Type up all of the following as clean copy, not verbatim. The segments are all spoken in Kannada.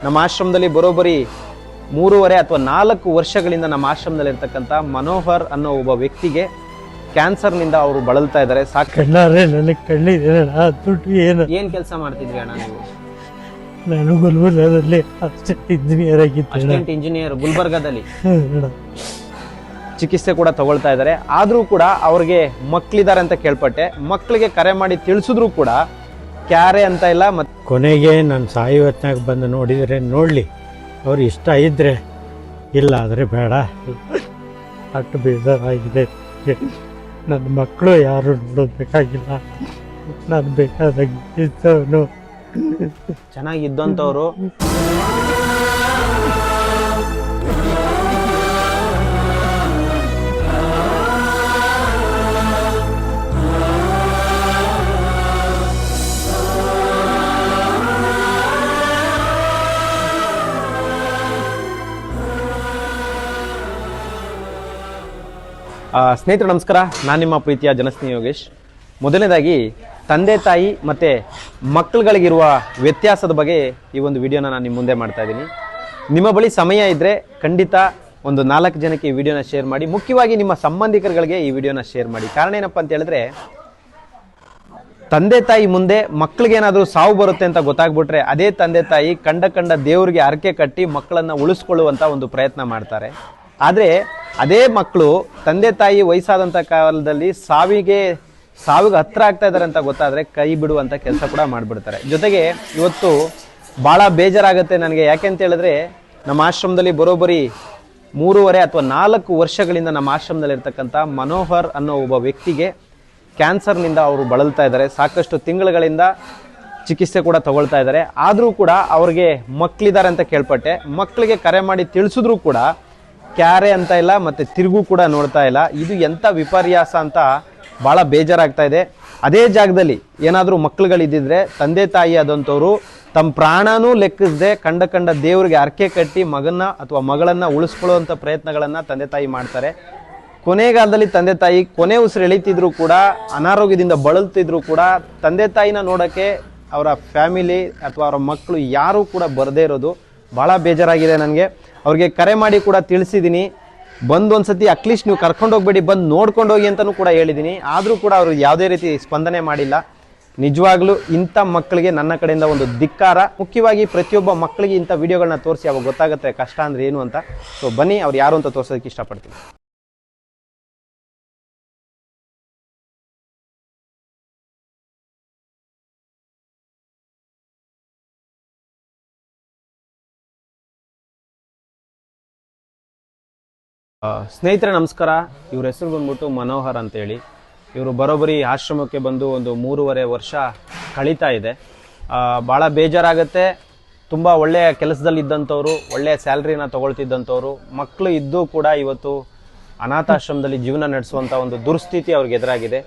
ನಮ್ಮ ಆಶ್ರಮದಲ್ಲಿ ಬರೋಬ್ಬರಿ 3.5 ಅಥವಾ 4 ವರ್ಷಗಳಿಂದ ನಮ್ಮ ಆಶ್ರಮದಲ್ಲಿ ಇರ್ತಕ್ಕಂಥ ಮನೋಹರ್ ಅನ್ನೋ ಒಬ್ಬ ವ್ಯಕ್ತಿಗೆ ಕ್ಯಾನ್ಸರ್ನಿಂದ ಅವರು ಬಳಲ್ತಾ ಇದ್ದಾರೆ. ಏನ್ ಕೆಲಸ ಮಾಡ್ತಿದ್ರಿ ಅಣ್ಣ ನೀವು? ನಾನು ಗುಲ್ಬರ್ಗದಲ್ಲಿ ಅಸಿಸ್ಟೆಂಟ್ ಇಂಜಿನಿಯರ್ ಆಗಿದ್ದೆ. ಇಂಜಿನಿಯರ್ ಗುಲ್ಬರ್ಗಾದಲ್ಲಿ ಚಿಕಿತ್ಸೆ ಕೂಡ ತಗೊಳ್ತಾ ಇದ್ದಾರೆ. ಆದ್ರೂ ಕೂಡ ಅವ್ರಿಗೆ ಮಕ್ಕಳಿದ್ದಾರೆ ಅಂತ ಕೇಳ್ಪಟ್ಟೆ. ಮಕ್ಕಳಿಗೆ ಕರೆ ಮಾಡಿ ತಿಳಿಸಿದ್ರು ಕೂಡ ಕ್ಯಾರೆ ಅಂತ ಇಲ್ಲ. ಮತ್ತೆ ಕೊನೆಗೆ ನಾನು ಸಾಯಿ ಹೊತ್ನಾಗ ಬಂದು ನೋಡಿದರೆ ನೋಡಲಿ, ಅವ್ರು ಇಷ್ಟ ಇದ್ದರೆ, ಇಲ್ಲ ಆದರೆ ಬೇಡ. ಅಷ್ಟು ಬೇಜಾರಾಗಿದೆ. ನನ್ನ ಮಕ್ಕಳು ಯಾರು ನೋಡೋದಬೇಕಾಗಿಲ್ಲ, ನಾನು ಬೇಕಾದಾಗಿದ್ದವನು. ಚೆನ್ನಾಗಿದ್ದಂಥವ್ರು ಸ್ನೇಹಿತರು ನಮಸ್ಕಾರ, ನಾನು ನಿಮ್ಮ ಪ್ರೀತಿಯ ಜನಸ್ನೇಹಿ ಯೋಗೇಶ್. ಮೊದಲನೇದಾಗಿ ತಂದೆ ತಾಯಿ ಮತ್ತು ಮಕ್ಕಳುಗಳಿಗಿರುವ ವ್ಯತ್ಯಾಸದ ಬಗ್ಗೆ ಈ ಒಂದು ವಿಡಿಯೋನ ನಾನು ನಿಮ್ಮ ಮುಂದೆ ಮಾಡ್ತಾ ಇದ್ದೀನಿ. ನಿಮ್ಮ ಬಳಿ ಸಮಯ ಇದ್ದರೆ ಖಂಡಿತ ಒಂದು 4 ಜನಕ್ಕೆ ಈ ವಿಡಿಯೋನ ಶೇರ್ ಮಾಡಿ. ಮುಖ್ಯವಾಗಿ ನಿಮ್ಮ ಸಂಬಂಧಿಕರುಗಳಿಗೆ ಈ ವಿಡಿಯೋನ ಶೇರ್ ಮಾಡಿ. ಕಾರಣ ಏನಪ್ಪ ಅಂತ ಹೇಳಿದ್ರೆ, ತಂದೆ ತಾಯಿ ಮುಂದೆ ಮಕ್ಕಳಿಗೇನಾದರೂ ಸಾವು ಬರುತ್ತೆ ಅಂತ ಗೊತ್ತಾಗ್ಬಿಟ್ರೆ ಅದೇ ತಂದೆ ತಾಯಿ ಕಂಡ ದೇವರಿಗೆ ಹರಕೆ ಕಟ್ಟಿ ಮಕ್ಕಳನ್ನು ಉಳಿಸ್ಕೊಳ್ಳುವಂಥ ಒಂದು ಪ್ರಯತ್ನ ಮಾಡ್ತಾರೆ. ಆದರೆ ಅದೇ ಮಕ್ಕಳು ತಂದೆ ತಾಯಿ ವಯಸ್ಸಾದಂಥ ಕಾಲದಲ್ಲಿ ಸಾವಿಗೆ ಹತ್ರ ಆಗ್ತಾ ಇದ್ದಾರೆ ಅಂತ ಗೊತ್ತಾದರೆ ಕೈ ಬಿಡುವಂಥ ಕೆಲಸ ಕೂಡ ಮಾಡಿಬಿಡ್ತಾರೆ. ಜೊತೆಗೆ ಇವತ್ತು ಭಾಳ ಬೇಜಾರಾಗುತ್ತೆ ನನಗೆ. ಯಾಕೆಂತ ಹೇಳಿದ್ರೆ, ನಮ್ಮ ಆಶ್ರಮದಲ್ಲಿ ಬರೋಬ್ಬರಿ 3.5 ಅಥವಾ 4 ವರ್ಷಗಳಿಂದ ನಮ್ಮ ಆಶ್ರಮದಲ್ಲಿ ಇರ್ತಕ್ಕಂಥ ಮನೋಹರ್ ಅನ್ನೋ ಒಬ್ಬ ವ್ಯಕ್ತಿಗೆ ಕ್ಯಾನ್ಸರ್ನಿಂದ ಅವರು ಬಳಲ್ತಾ ಇದ್ದಾರೆ. ಸಾಕಷ್ಟು ತಿಂಗಳುಗಳಿಂದ ಚಿಕಿತ್ಸೆ ಕೂಡ ತಗೊಳ್ತಾ ಇದ್ದಾರೆ. ಆದರೂ ಕೂಡ ಅವ್ರಿಗೆ ಮಕ್ಕಳಿದ್ದಾರೆ ಅಂತ ಕೇಳ್ಪಟ್ಟೆ. ಮಕ್ಕಳಿಗೆ ಕರೆ ಮಾಡಿ ತಿಳಿಸಿದ್ರು ಕೂಡ ಕ್ಯಾರೆ ಅಂತ ಇಲ್ಲ, ಮತ್ತು ತಿರುಗು ಕೂಡ ನೋಡ್ತಾ ಇಲ್ಲ. ಇದು ಎಂಥ ವಿಪರ್ಯಾಸ ಅಂತ ಭಾಳ ಬೇಜಾರಾಗ್ತಾ ಇದೆ. ಅದೇ ಜಾಗದಲ್ಲಿ ಏನಾದರೂ ಮಕ್ಕಳುಗಳಿದ್ದಿದ್ರೆ ತಂದೆ ತಾಯಿ ಆದಂಥವ್ರು ತಮ್ಮ ಪ್ರಾಣನೂ ಲೆಕ್ಕಿಸದೆ ಕಂಡ ದೇವರಿಗೆ ಹರಕೆ ಕಟ್ಟಿ ಮಗನ ಅಥವಾ ಮಗಳನ್ನು ಉಳಿಸ್ಕೊಳ್ಳುವಂಥ ಪ್ರಯತ್ನಗಳನ್ನು ತಂದೆ ತಾಯಿ ಮಾಡ್ತಾರೆ. ಕೊನೆಗಾಲದಲ್ಲಿ ತಂದೆ ತಾಯಿ ಕೊನೆ ಉಸಿರು ಎಳಿತಿದ್ರು ಕೂಡ, ಅನಾರೋಗ್ಯದಿಂದ ಬಳಲ್ತಿದ್ರು ಕೂಡ ತಂದೆ ತಾಯಿನ ನೋಡೋಕ್ಕೆ ಅವರ ಫ್ಯಾಮಿಲಿ ಅಥವಾ ಅವರ ಮಕ್ಕಳು ಯಾರೂ ಕೂಡ ಬರದೇ ಇರೋದು ಭಾಳ ಬೇಜಾರಾಗಿದೆ ನನಗೆ. ಅವ್ರಿಗೆ ಕರೆ ಮಾಡಿ ಕೂಡ ತಿಳಿಸಿದ್ದೀನಿ, ಬಂದು ಒಂದ್ಸತಿ ಅಟ್ಲೀಸ್ಟ್ ನೀವು ಕರ್ಕೊಂಡೋಗ್ಬೇಡಿ, ಬಂದು ನೋಡ್ಕೊಂಡು ಹೋಗಿ ಅಂತಲೂ ಕೂಡ ಹೇಳಿದ್ದೀನಿ. ಆದರೂ ಕೂಡ ಅವರು ಯಾವುದೇ ರೀತಿ ಸ್ಪಂದನೆ ಮಾಡಿಲ್ಲ. ನಿಜವಾಗ್ಲೂ ಇಂಥ ಮಕ್ಕಳಿಗೆ ನನ್ನ ಕಡೆಯಿಂದ ಒಂದು ಧಿಕ್ಕಾರ. ಮುಖ್ಯವಾಗಿ ಪ್ರತಿಯೊಬ್ಬ ಮಕ್ಕಳಿಗೆ ಇಂಥ ವಿಡಿಯೋಗಳನ್ನ ತೋರಿಸಿ ಅವಾಗ ಗೊತ್ತಾಗುತ್ತೆ ಕಷ್ಟ ಅಂದರೆ ಏನು ಅಂತ. ಸೊ ಬನ್ನಿ, ಅವ್ರು ಯಾರು ಅಂತ ತೋರಿಸೋದಕ್ಕೆ ಇಷ್ಟಪಡ್ತೀನಿ. ಸ್ನೇಹಿತರೆ ನಮಸ್ಕಾರ. ಇವ್ರ ಹೆಸರು ಬಂದ್ಬಿಟ್ಟು ಮನೋಹರ್ ಅಂತೇಳಿ. ಇವರು ಬರೋಬ್ಬರಿ ಆಶ್ರಮಕ್ಕೆ ಬಂದು ಒಂದು 3.5 ವರ್ಷ ಕಳೀತಾ ಇದೆ. ಭಾಳ ಬೇಜಾರಾಗುತ್ತೆ. ತುಂಬ ಒಳ್ಳೆಯ ಕೆಲಸದಲ್ಲಿ ಇದ್ದಂಥವ್ರು, ಒಳ್ಳೆಯ ಸ್ಯಾಲ್ರಿನ ತೊಗೊಳ್ತಿದ್ದಂಥವ್ರು, ಮಕ್ಕಳು ಇದ್ದೂ ಕೂಡ ಇವತ್ತು ಅನಾಥಾಶ್ರಮದಲ್ಲಿ ಜೀವನ ನಡೆಸುವಂಥ ಒಂದು ದುರ್ಸ್ಥಿತಿ ಅವ್ರಿಗೆ ಎದುರಾಗಿದೆ.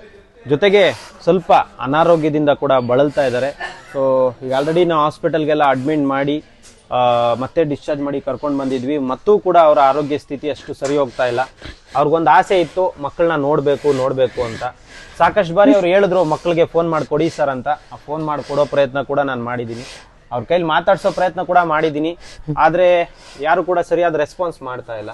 ಜೊತೆಗೆ ಸ್ವಲ್ಪ ಅನಾರೋಗ್ಯದಿಂದ ಕೂಡ ಬಳಲ್ತಾ ಇದ್ದಾರೆ. ಸೊ ಈಗ ಆಲ್ರೆಡಿ ನಾವು ಹಾಸ್ಪಿಟಲ್ಗೆಲ್ಲ ಅಡ್ಮಿಟ್ ಮಾಡಿ ಮತ್ತೆ ಡಿಸ್ಚಾರ್ಜ್ ಮಾಡಿ ಕರ್ಕೊಂಡು ಬಂದಿದ್ವಿ. ಮತ್ತೂ ಕೂಡ ಅವರ ಆರೋಗ್ಯ ಸ್ಥಿತಿ ಅಷ್ಟು ಸರಿ ಹೋಗ್ತಾ ಇಲ್ಲ. ಅವ್ರಿಗೊಂದು ಆಸೆ ಇತ್ತು ಮಕ್ಕಳನ್ನ ನೋಡಬೇಕು ಅಂತ. ಸಾಕಷ್ಟು ಬಾರಿ ಅವ್ರು ಹೇಳಿದ್ರು ಮಕ್ಕಳಿಗೆ ಫೋನ್ ಮಾಡಿ ಕೊಡಿ ಸರ್ ಅಂತ. ಆ ಫೋನ್ ಮಾಡಿ ಕೊಡೋ ಪ್ರಯತ್ನ ಕೂಡ ನಾನು ಮಾಡಿದ್ದೀನಿ. ಅವ್ರ ಕೈಲಿ ಮಾತಾಡ್ಸೋ ಪ್ರಯತ್ನ ಕೂಡ ಮಾಡಿದ್ದೀನಿ. ಆದರೆ ಯಾರು ಕೂಡ ಸರಿಯಾದ ರೆಸ್ಪಾನ್ಸ್ ಮಾಡ್ತಾ ಇಲ್ಲ.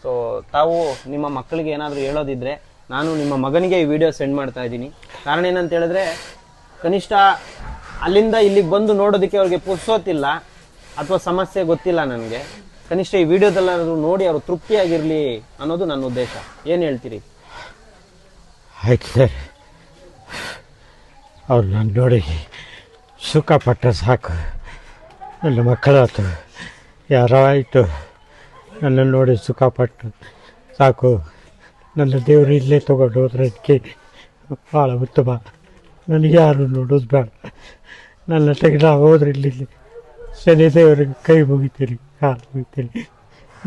ಸೊ ತಾವು ನಿಮ್ಮ ಮಕ್ಕಳಿಗೆ ಏನಾದರೂ ಹೇಳೋದಿದ್ರೆ ನಾನು ನಿಮ್ಮ ಮಗನಿಗೆ ಈ ವಿಡಿಯೋ ಸೆಂಡ್ ಮಾಡ್ತಾ ಇದ್ದೀನಿ. ಕಾರಣ ಏನಂತ ಹೇಳಿದ್ರೆ, ಕನಿಷ್ಠ ಅಲ್ಲಿಂದ ಇಲ್ಲಿಗೆ ಬಂದು ನೋಡೋದಕ್ಕೆ ಅವ್ರಿಗೆ ಪುರ್ಸೋತಿಲ್ಲ ಅಥವಾ ಸಮಸ್ಯೆ ಗೊತ್ತಿಲ್ಲ ನನಗೆ. ಕನಿಷ್ಠ ಈ ವಿಡಿಯೋದಲ್ಲಾದ್ರೂ ನೋಡಿ ಅವರು ತೃಪ್ತಿಯಾಗಿರಲಿ ಅನ್ನೋದು ನನ್ನ ಉದ್ದೇಶ. ಏನು ಹೇಳ್ತೀರಿ? ಆಯ್ತು ಸರ್, ಅವ್ರು ನಾನು ನೋಡಿ ಸುಖಪಟ್ಟರೆ ಸಾಕು. ನನ್ನ ಮಕ್ಕಳಾಯ್ತು, ಯಾರೋ ಆಯಿತು, ನನ್ನ ನೋಡಿ ಸುಖಪಟ್ಟು ಸಾಕು. ನನ್ನ ದೇವರು ಇಲ್ಲೇ ತೊಗೊಂಡು ಹೋದ್ರೆ ಅದಕ್ಕೆ ಭಾಳ ಉತ್ತಮ. ನನಗೆ ಯಾರು ನೋಡೋದು ಬೇಡ. ನನ್ನ ತೆಗೆದ ಹೋದ್ರೆ ಇಲ್ಲಿ ಶನಿ ದೇವರಿಗೆ ಕೈ ಮುಗಿತೀರಿ, ಕಾಲು ಮುಗಿತೀರಿ,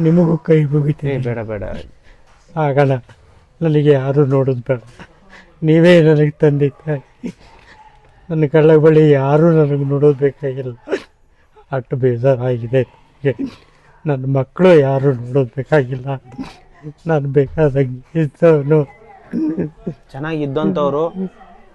ನಿಮಗೂ ಕೈ ಮುಗಿತೀರಿ. ಬೇಡ ಆಗೋಣ. ನನಗೆ ಯಾರು ನೋಡೋದು ಬೇಡ. ನೀವೇ ನನಗೆ ತಂದೆ ತಾಯಿ. ನನ್ನ ಕಳ್ಳ ಬಳಿ ಯಾರೂ ನನಗೆ ನೋಡೋದು ಬೇಕಾಗಿಲ್ಲ. ಅಷ್ಟು ಬೇಜಾರಾಗಿದೆ. ನನ್ನ ಮಕ್ಕಳು ಯಾರು ನೋಡೋದು ಬೇಕಾಗಿಲ್ಲ, ನಾನು ಬೇಕಾದಾಗಿದ್ದವನು. ಚೆನ್ನಾಗಿದ್ದಂಥವ್ರು.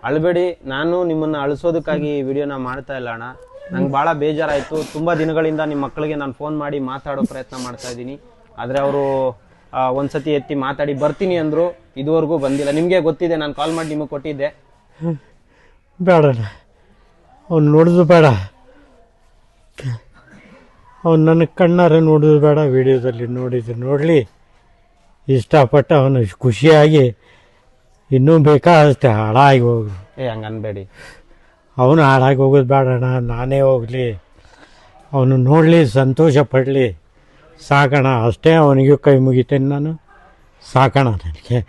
ಅಳಬೇಡಿ, ನಾನು ನಿಮ್ಮನ್ನು ಅಳಿಸೋದಕ್ಕಾಗಿ ಈ ವಿಡಿಯೋನ ಮಾಡ್ತಾ ಇಲ್ಲ ಅಣ್ಣ. ನಂಗೆ ಭಾಳ ಬೇಜಾರಾಯಿತು. ತುಂಬ ದಿನಗಳಿಂದ ನಿಮ್ಮ ಮಕ್ಕಳಿಗೆ ನಾನು ಫೋನ್ ಮಾಡಿ ಮಾತಾಡೋ ಪ್ರಯತ್ನ ಮಾಡ್ತಾ ಇದ್ದೀನಿ. ಆದರೆ ಅವರು ಒಂದ್ಸತಿ ಎತ್ತಿ ಮಾತಾಡಿ ಬರ್ತೀನಿ ಅಂದರು, ಇದುವರೆಗೂ ಬಂದಿಲ್ಲ. ನಿಮಗೆ ಗೊತ್ತಿದೆ, ನಾನು ಕಾಲ್ ಮಾಡಿ ನಿಮಗೆ ಕೊಟ್ಟಿದ್ದೆ. ಬೇಡಣ್ಣ, ಅವ್ನು ನೋಡೋದು ಬೇಡ, ಅವ್ನು ನನ್ನ ಕಣ್ಣಾರೆ ನೋಡೋದು ಬೇಡ, ವಿಡಿಯೋದಲ್ಲಿ ನೋಡಲಿ. ಇಷ್ಟಪಟ್ಟು ಅವನು ಖುಷಿಯಾಗಿ ಇನ್ನೂ ಬೇಕಾದಷ್ಟೇ ಹಾಳಾಗಿ ಹೋಗು. ಹಂಗೆ ಅನ್ಬೇಡಿ, ಅವನು ಹಾಳಾಗಿ ಹೋಗೋದು ಬೇಡಣ್ಣ, ನಾನೇ ಹೋಗಲಿ, ಅವನು ನೋಡಲಿ, ಸಂತೋಷ ಪಡಲಿ, ಸಾಕೋಣ ಅಷ್ಟೇ. ಅವನಿಗೂ ಕೈ ಮುಗಿತೇನೆ ನಾನು, ಸಾಕೋಣ ನನಗೆ.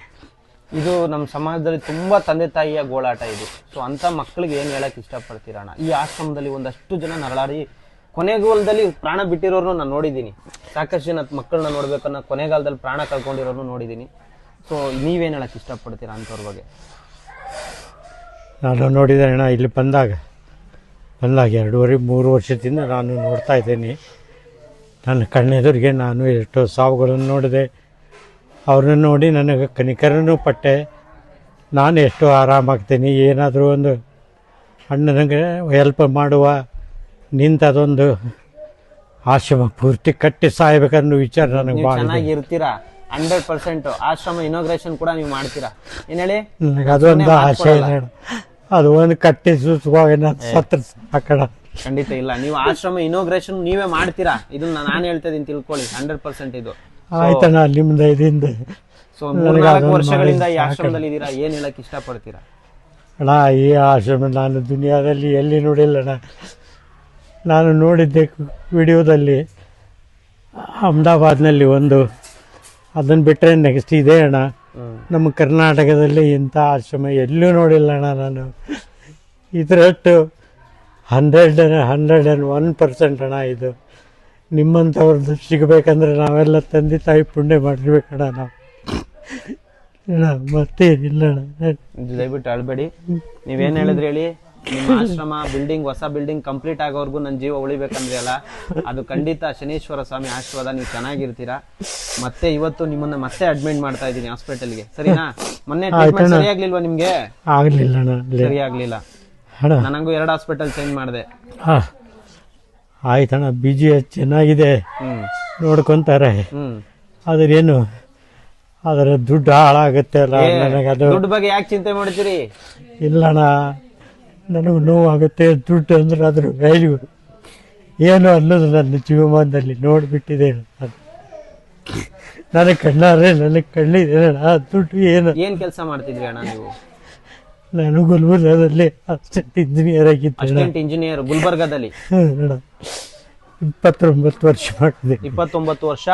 ಇದು ನಮ್ಮ ಸಮಾಜದಲ್ಲಿ ತುಂಬ ತಂದೆ ತಾಯಿಯ ಗೋಳಾಟ ಇದು. ಸೊ ಅಂಥ ಮಕ್ಕಳಿಗೆ ಏನು ಹೇಳಕ್ಕೆ ಇಷ್ಟಪಡ್ತೀರಣ್ಣ? ಈ ಆಶ್ರಮದಲ್ಲಿ ಒಂದಷ್ಟು ಜನ ನರಳಾಡಿ ಕೊನೆಗಾಲದಲ್ಲಿ ಪ್ರಾಣ ಬಿಟ್ಟಿರೋರು ನಾನು ನೋಡಿದ್ದೀನಿ. ಸಾಕಷ್ಟು ಜನ ಮಕ್ಕಳನ್ನ ನೋಡ್ಬೇಕನ್ನ ಕೊನೆಗಾಲದಲ್ಲಿ ಪ್ರಾಣ ಕಳ್ಕೊಂಡಿರೋರು ನೋಡಿದ್ದೀನಿ. ಸೊ ನೀವೇನು ಹೇಳಕ್ಕೆ ಇಷ್ಟಪಡ್ತೀರಾ ಅಂಥವ್ರ ಬಗ್ಗೆ? ನಾನು ನೋಡಿದೆ ಅಣ್ಣ, ಇಲ್ಲಿ ಬಂದಾಗ 2.5-3 ವರ್ಷದಿಂದ ನಾನು ನೋಡ್ತಾ ಇದ್ದೀನಿ. ನನ್ನ ಕಣ್ಣೆದುರಿಗೆ ನಾನು ಎಷ್ಟೋ ಸಾವುಗಳನ್ನು ನೋಡಿದೆ. ಅವ್ರನ್ನ ನೋಡಿ ನನಗೆ ಕನಿಕರನೂ ಪಟ್ಟೆ. ನಾನು ಎಷ್ಟು ಆರಾಮಾಗ್ತೀನಿ, ಏನಾದರೂ ಒಂದು ಅಣ್ಣನಿಗೆ ಹೆಲ್ಪ್ ಮಾಡುವ ನಿಂತದೊಂದು ಆಶ್ರಮ ಪೂರ್ತಿ ಕಟ್ಟಿ ಸಾಯ್ಬೇಕನ್ನೋ ವಿಚಾರ ನನಗೆ ಭಾಳ. ಚೆನ್ನಾಗಿರ್ತೀರಾ 100%. ಆಶ್ರಮ ಇನಾಗ್ರೇಷನ್ ಕೂಡ ನೀವು ಮಾಡ್ತೀರಾ, ಏನು ಹೇಳಿ? ನನಗೆ ಅದೊಂದು ಆಸೆ ಇದೆ, ಅದು ಒಂದು ಕಟ್ಟಿ ಸುಸುವಾಗ ಸತ್ರ ಸಾಕಣ. ಖಂಡಿತ ಇಲ್ಲ, ನೀವು ಆಶ್ರಮ ಇನಾಗ್ರೇಷನ್ ನೀವೇ ಮಾಡ್ತೀರಾ, ಇದನ್ನ ನಾನು ಹೇಳ್ತಾ ಇದ್ದೀನಿ, ತಿಳ್ಕೊಳ್ಳಿ. 100% ಇದು ಆಯ್ತಣ್ಣ, ನಿಮ್ದು ಇದರಿಂದ. ಸೊ 3-4 ವರ್ಷಗಳಿಂದ ಈ ಆಶ್ರಮದಲ್ಲಿ ಇದ್ದೀರಾ, ಏನು ಹೇಳಕ್ ಇಷ್ಟಪಡ್ತೀರಾ? ಅಣ್ಣ, ಈ ಆಶ್ರಮ ನಾನು ದುನಿಯಾದಲ್ಲಿ ಎಲ್ಲಿ ನೋಡಿಲ್ಲಣ್ಣ. ನಾನು ನೋಡಿದ್ದೆ ವಿಡಿಯೋದಲ್ಲಿ ಅಹಮದಾಬಾದ್ನಲ್ಲಿ ಒಂದು, ಅದನ್ನು ಬಿಟ್ಟರೆ ನೆಕ್ಸ್ಟ್ ಇದೆ ಅಣ್ಣ. ನಮ್ಮ ಕರ್ನಾಟಕದಲ್ಲಿ ಇಂಥ ಆಶ್ರಮ ಎಲ್ಲೂ ನೋಡಿಲ್ಲ ಅಣ್ಣ ನಾನು. ಇದರಷ್ಟು 101% ಅಣ್ಣ ಇದು. ನಿಮ್ಮಂಥವ್ರದ್ದು ಸಿಗಬೇಕಂದ್ರೆ ನಾವೆಲ್ಲ ತಂದೆ ತಾಯಿ ಪುಣ್ಯ ಮಾಡಿರ್ಬೇಕಣ್ಣ ನಾವು. ಮತ್ತೇನಿಲ್ಲ ಅಣ್ಣ. ದಯವಿಟ್ಟು ಅಳ್ಬೇಡಿ. ನೀವೇನು ಹೇಳಿದ್ರಿ ಹೇಳಿ, ನಿಮ್ಮ ಆಶ್ರಮ ಬಿಲ್ಡಿಂಗ್, ಹೊಸ ಬಿಲ್ಡಿಂಗ್ ಕಂಪ್ಲೀಟ್ ಆಗೋವರೆಗೂ ನನ್ನ ಜೀವ ಉಳಿಬೇಕಂದ್ರೆ ಅಲ್ಲ, ಅದು ಖಂಡಿತ ಶನೇಶ್ವರ ಸ್ವಾಮಿ ಆಶೀರ್ವಾದ. ನೀವು ಚೆನ್ನಾಗಿರ್ತೀರಾ. ಮತ್ತೆ ಇವತ್ತು ನಿಮ್ಮನ್ನ ಮತ್ತೆ ಅಡ್ಮಿಟ್ ಮಾಡ್ತಾ ಇದ್ದೀನಿ ಹಾಸ್ಪಿಟಲ್ಗೆ, ಸರಿನಾ? ಮೊನ್ನೆ ಟ್ರೀಟ್ಮೆಂಟ್ ಸರಿಯಾಗ್ಲಿಲ್ವಾ ನಿಮ್ಗೆ? ಆಗ್ಲಿಲ್ಲ ಅಣ್ಣ, ಸರಿಯಾಗ್ಲಿಲ್ಲ. ನನಗೂ 2 ಹಾಸ್ಪಿಟಲ್ ಚೇಂಜ್ ಮಾಡಿದೆ. ಆಯ್ತಣ್ಣ, BGH ಚೆನ್ನಾಗಿದೆ, ನೋಡ್ಕೊಂತಾರೆ. ಅದ್ರೇನು ಅದರ ದುಡ್ಡು ಹಾಳಾಗುತ್ತೆ ಅಲ್ಲ, ನನಗೆ ಅದು ದುಡ್ಡು ಬಗ್ಗೆ ಯಾಕೆ ಚಿಂತೆ ಮಾಡ್ತೀರಿ? ಇಲ್ಲಣ್ಣ, ನನಗೆ ನೋವಾಗುತ್ತೆ. ದುಡ್ಡು ಅಂದ್ರೆ ಅದ್ರ ವ್ಯಾಲ್ಯೂ ಏನು ಅನ್ನೋದು ನನ್ನ ಜೀವಮಾನದಲ್ಲಿ ನೋಡಿಬಿಟ್ಟಿದೆ. ನನಗೆ ಕಣ್ಣಾರೆ ನನಗೆ ಕಣ್ಣಿದೆ ದುಡ್ಡು ಏನು. ಏನ್ ಕೆಲಸ ಮಾಡ್ತಿದ್ರಿ ಅಣ್ಣ ನೀವು? ನಾನು ಗುಲ್ಬರ್ಗದಲ್ಲಿ ಅಸಿಸ್ಟೆಂಟ್ ಇಂಜಿನಿಯರ್ ಆಗಿದ್ದೆ. ಅಸಿಸ್ಟೆಂಟ್ ಇಂಜಿನಿಯರ್ ಗುಲ್ಬರ್ಗದಲ್ಲಿ 29 ವರ್ಷ ಮಾಡಿದೆ. 29 ವರ್ಷ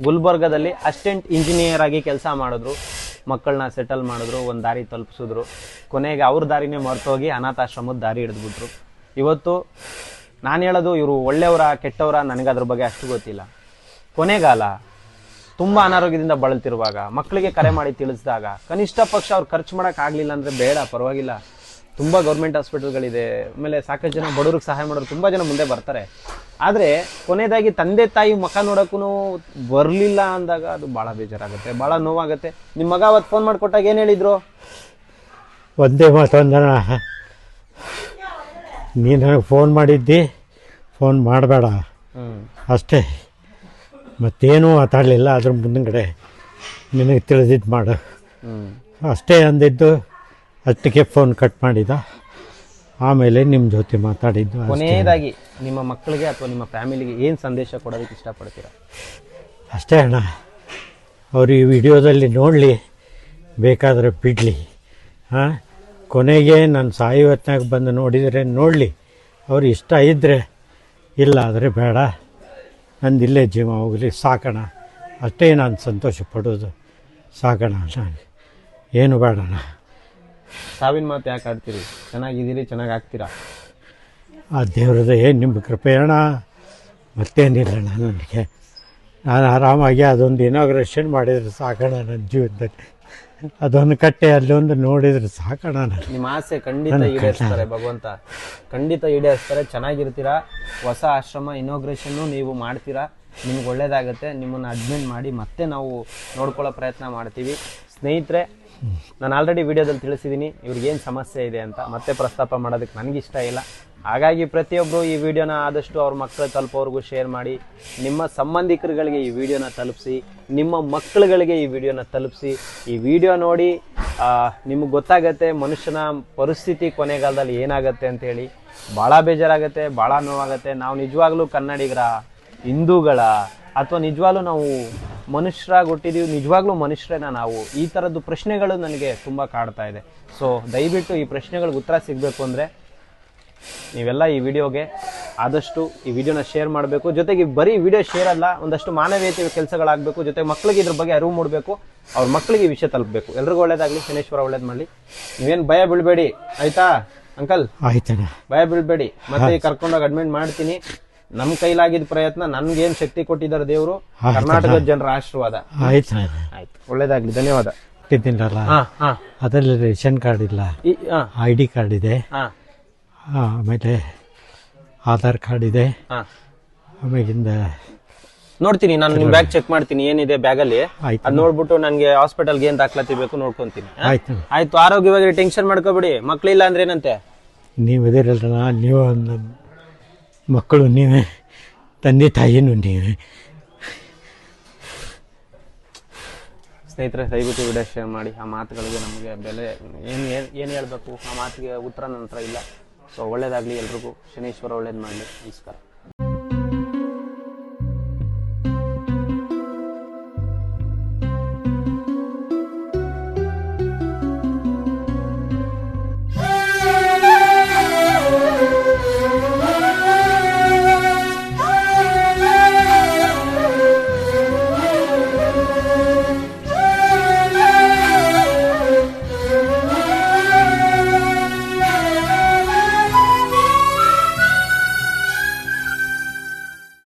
ಗುಲ್ಬರ್ಗದಲ್ಲಿ ಅಸಿಸ್ಟೆಂಟ್ ಇಂಜಿನಿಯರ್ ಆಗಿ ಕೆಲಸ ಮಾಡಿದ್ರು. ಮಕ್ಕಳನ್ನ ಸೆಟಲ್ ಮಾಡಿದ್ರು, ಒಂದು ದಾರಿ ತಲುಪಿಸಿದ್ರು. ಕೊನೆಗೆ ಅವ್ರ ದಾರಿನೇ ಮರ್ತೋಗಿ ಅನಾಥಾಶ್ರಮದ ದಾರಿ ಹಿಡಿದ್ಬಿಟ್ರು. ಇವತ್ತು ನಾನು ಹೇಳೋದು, ಇವರು ಒಳ್ಳೆಯವರ ಕೆಟ್ಟವರ ನನಗೆ ಅದ್ರ ಬಗ್ಗೆ ಅಷ್ಟು ಗೊತ್ತಿಲ್ಲ. ಕೊನೆಗಾಲ ತುಂಬ ಅನಾರೋಗ್ಯದಿಂದ ಬಳಲ್ತಿರುವಾಗ ಮಕ್ಕಳಿಗೆ ಕರೆ ಮಾಡಿ ತಿಳಿಸಿದಾಗ ಕನಿಷ್ಠ ಪಕ್ಷ ಅವ್ರು ಖರ್ಚು ಮಾಡೋಕ್ಕಾಗಲಿಲ್ಲ ಅಂದರೆ ಬೇಡ, ಪರವಾಗಿಲ್ಲ. ತುಂಬ ಗೌರ್ಮೆಂಟ್ ಹಾಸ್ಪಿಟಲ್ಗಳಿದೆ. ಆಮೇಲೆ ಸಾಕಷ್ಟು ಜನ ಬಡವ್ರಿಗೆ ಸಹಾಯ ಮಾಡೋರು ತುಂಬ ಜನ ಮುಂದೆ ಬರ್ತಾರೆ. ಆದರೆ ಕೊನೆಯದಾಗಿ ತಂದೆ ತಾಯಿ ಮುಖ ನೋಡೋಕ್ಕೂ ಬರಲಿಲ್ಲ ಅಂದಾಗ ಅದು ಭಾಳ ಬೇಜಾರಾಗುತ್ತೆ, ಭಾಳ ನೋವಾಗುತ್ತೆ. ನಿಮ್ಮ ಮಗ ಅವತ್ತು ಫೋನ್ ಮಾಡಿಕೊಟ್ಟಾಗ ಏನು ಹೇಳಿದ್ರು? ಒಂದೇ ಮಾತೊಂದಣ, ನೀನು ನನಗೆ ಫೋನ್ ಮಾಡಿದ್ದಿ, ಫೋನ್ ಮಾಡಬೇಡ ಅಷ್ಟೇ, ಮತ್ತೇನೂ ಮಾತಾಡಲಿಲ್ಲ. ಅದ್ರ ಮುಂದಗಡೆ ನಿನಗೆ ತಿಳಿದಿದ್ದು ಮಾಡು ಅಷ್ಟೇ ಅಂದಿದ್ದು. ಅಷ್ಟಕ್ಕೆ ಫೋನ್ ಕಟ್ ಮಾಡಿದ. ಆಮೇಲೆ ನಿಮ್ಮ ಜೊತೆ ಮಾತಾಡಿದ್ದು. ಕೊನೆಯದಾಗಿ ನಿಮ್ಮ ಮಕ್ಕಳಿಗೆ ಅಥವಾ ನಿಮ್ಮ ಫ್ಯಾಮಿಲಿಗೆ ಏನು ಸಂದೇಶ ಕೊಡೋದಕ್ಕೆ ಇಷ್ಟಪಡ್ತೀರಾ? ಅಷ್ಟೇ ಅಣ್ಣ, ಅವರು ಈ ವಿಡಿಯೋದಲ್ಲಿ ನೋಡಲಿ, ಬೇಕಾದರೆ ಬಿಡಲಿ. ಕೊನೆಗೆ ನಾನು ಸಾಯುವತ್ನಾಗ ಬಂದು ನೋಡಿದರೆ ನೋಡಲಿ, ಅವ್ರು ಇಷ್ಟ ಇದ್ದರೆ, ಇಲ್ಲ ಆದರೆ ಬೇಡ, ನಂದಿಲ್ಲೇ ಜೀವ ಹೋಗಲಿ, ಸಾಕೋಣ ಅಷ್ಟೇ. ನಾನು ಸಂತೋಷ ಪಡೋದು, ಸಾಕೋಣ, ನಾನು ಏನು ಬೇಡಣ್ಣ. ಸಾವಿನ ಮಾತು ಯಾಕೆ ಆಡ್ತೀರಿ? ಚೆನ್ನಾಗಿದ್ದೀರಿ, ಚೆನ್ನಾಗಿ ಆಗ್ತೀರಾ. ಆ ದೇವ್ರದ್ದು ಏನು ನಿಮ್ಮ ಕೃಪೆ ಅಣ್ಣ, ಮತ್ತೇನಿಲ್ಲಣ್ಣ. ನನಗೆ ನಾನು ಆರಾಮಾಗಿ ಅದೊಂದು ಇನಾಗ್ರೇಷನ್ ಮಾಡಿದರೆ ಸಾಕೋಣ ನನ್ನ ಜೀವನದಲ್ಲಿ. ಅದೊಂದು ಕಟ್ಟೆ ಅಲ್ಲೊಂದು ನೋಡಿದರೆ ಸಾಕೋಣ. ನಿಮ್ಮ ಆಸೆ ಖಂಡಿತ ಈಡೇರಿಸ್ತಾರೆ ಭಗವಂತ, ಖಂಡಿತ ಈಡೇರಿಸ್ತಾರೆ. ಚೆನ್ನಾಗಿರ್ತೀರಾ. ಹೊಸ ಆಶ್ರಮ ಇನಾಗ್ರೇಷನ್ನು ನೀವು ಮಾಡ್ತೀರಾ, ನಿಮ್ಗೆ ಒಳ್ಳೇದಾಗುತ್ತೆ. ನಿಮ್ಮನ್ನು ಅಡ್ಮಿಟ್ ಮಾಡಿ ಮತ್ತೆ ನಾವು ನೋಡ್ಕೊಳ್ಳೋ ಪ್ರಯತ್ನ ಮಾಡ್ತೀವಿ. ಸ್ನೇಹಿತರೆ, ನಾನು ಆಲ್ರೆಡಿ ವಿಡಿಯೋದಲ್ಲಿ ತಿಳಿಸಿದ್ದೀನಿ ಇವ್ರಿಗೆ ಏನು ಸಮಸ್ಯೆ ಇದೆ ಅಂತ, ಮತ್ತೆ ಪ್ರಸ್ತಾಪ ಮಾಡೋದಕ್ಕೆ ನನಗಿಷ್ಟ ಇಲ್ಲ. ಹಾಗಾಗಿ ಪ್ರತಿಯೊಬ್ಬರು ಈ ವಿಡಿಯೋನ ಆದಷ್ಟು ಅವ್ರ ಮಕ್ಕಳು ತಲುಪೋರ್ಗೂ ಶೇರ್ ಮಾಡಿ, ನಿಮ್ಮ ಸಂಬಂಧಿಕರುಗಳಿಗೆ ಈ ವಿಡಿಯೋನ ತಲುಪಿಸಿ, ನಿಮ್ಮ ಮಕ್ಕಳುಗಳಿಗೆ ಈ ವಿಡಿಯೋನ ತಲುಪಿಸಿ. ಈ ವಿಡಿಯೋ ನೋಡಿ ನಿಮಗೆ ಗೊತ್ತಾಗತ್ತೆ ಮನುಷ್ಯನ ಪರಿಸ್ಥಿತಿ ಕೊನೆಗಾಲದಲ್ಲಿ ಏನಾಗುತ್ತೆ ಅಂತೇಳಿ. ಭಾಳ ಬೇಜಾರಾಗುತ್ತೆ, ಭಾಳ ನೋವಾಗುತ್ತೆ. ನಾವು ನಿಜವಾಗ್ಲೂ ಕನ್ನಡಿಗರ, ಹಿಂದೂಗಳ, ಅಥವಾ ನಿಜವಾಗ್ಲೂ ನಾವು ಮನುಷ್ಯರಾಗಿ ಹುಟ್ಟಿದೀವಿ, ನಿಜವಾಗ್ಲೂ ಮನುಷ್ಯರೇನ ನಾವು? ಈ ಥರದ್ದು ಪ್ರಶ್ನೆಗಳು ನನಗೆ ತುಂಬ ಕಾಡ್ತಾ ಇದೆ. ಸೊ ದಯವಿಟ್ಟು ಈ ಪ್ರಶ್ನೆಗಳಿಗೆ ಉತ್ತರ ಸಿಗಬೇಕು ಅಂದರೆ ನೀವೆಲ್ಲ ಈ ವಿಡಿಯೋಗೆ ಆದಷ್ಟು ಈ ವಿಡಿಯೋನ ಶೇರ್ ಮಾಡಬೇಕು. ಜೊತೆಗೆ ಬರೀ ವಿಡಿಯೋ ಶೇರ್ ಅಲ್ಲ, ಒಂದಷ್ಟು ಮಾನವೀಯತೆ ಕೆಲಸಗಳಾಗಬೇಕು. ಜೊತೆಗೆ ಮಕ್ಕಳಿಗೆ ಇದ್ರ ಬಗ್ಗೆ ಅರಿವು ಮೂಡಬೇಕು, ಅವ್ರ ಮಕ್ಕಳಿಗೆ ಈ ವಿಷಯ ತಲುಪಬೇಕು. ಎಲ್ರಿಗೂ ಒಳ್ಳೇದಾಗಲಿ, ಶನೇಶ್ವರ ಒಳ್ಳೇದು ಮಾಡಲಿ. ನೀವೇನು ಭಯ ಬೀಳಬೇಡಿ, ಆಯ್ತಾ ಅಂಕಲ್? ಆಯ್ತಣ್ಣ. ಭಯ ಬೀಳಬೇಡಿ. ಮತ್ತೆ ಕರ್ಕೊಂಡೋಗಿ ಅಡ್ಮಿಟ್ ಮಾಡ್ತೀನಿ. ನಮ್ಮ ಕೈಲಾಗಿದ್ದ ಪ್ರಯತ್ನ, ನನ್ಗೇನ್ ಶಕ್ತಿ ಕೊಟ್ಟಿದ್ದಾರೆ ದೇವರು, ಕರ್ನಾಟಕದ ಜನರ ಆಶೀರ್ವಾದ. ಆಯ್ತು. ಒಳ್ಳೇದಾಗ್ಲಿ, ಧನ್ಯವಾದ. ಕೊಟ್ಟಿದ್ದೀನಲ್ಲ, ಅದರಲ್ಲಿ ರೇಷನ್ ಕಾರ್ಡ್ ಇಲ್ಲ, ID ಕಾರ್ಡ್ ಇದೆ, ಆಮೇಲೆ ಆಧಾರ್ ಕಾರ್ಡ್ ಇದೆ. ಆಮೇಲಿಂದ ನೋಡ್ತೀನಿ, ನಾನು ನಿಮ್ ಬ್ಯಾಗ್ ಚೆಕ್ ಮಾಡ್ತೀನಿ ಏನಿದೆ ಬ್ಯಾಗಲ್ಲಿ. ಅದ್ ನೋಡ್ಬಿಟ್ಟು ನನ್ಗೆ ಹಾಸ್ಪಿಟಲ್ಗೆ ಏನ್ ದಾಖಲಾತಿ ಬೇಕು ನೋಡ್ಕೊಂತೀನಿ. ಆಯ್ತು, ಆರೋಗ್ಯವಾಗಿ ಟೆನ್ಷನ್ ಮಾಡ್ಕೋಬೇಡಿ. ಮಕ್ಳಿಲ್ಲ ಅಂದ್ರೆ ಏನಂತೆ? ನೀವು ಇದಿರಲ್ಲ, ನೀವು ಮಕ್ಕಳು ನೀವೇ, ತಂದೆ ತಾಯಿನೂ ನೀವೇ. ಸ್ನೇಹಿತರೆ, ದಯವಿಟ್ಟು ವಿಡಿಯೋ ಶೇರ್ ಮಾಡಿ. ಆ ಮಾತುಗಳಿಗೆ ನಮಗೆ ಬೆಲೆ ಏನು ಹೇಳಬೇಕು, ಆ ಮಾತಿಗೆ ಉತ್ತರ ನನ್ನ ಹತ್ರ ಇಲ್ಲ. ಸೊ ಒಳ್ಳೇದಾಗಲಿ ಎಲ್ರಿಗೂ. ಶನೇಶ್ವರ ಒಳ್ಳೇದು ಮಾಡಲಿ. ನಮಸ್ಕಾರ.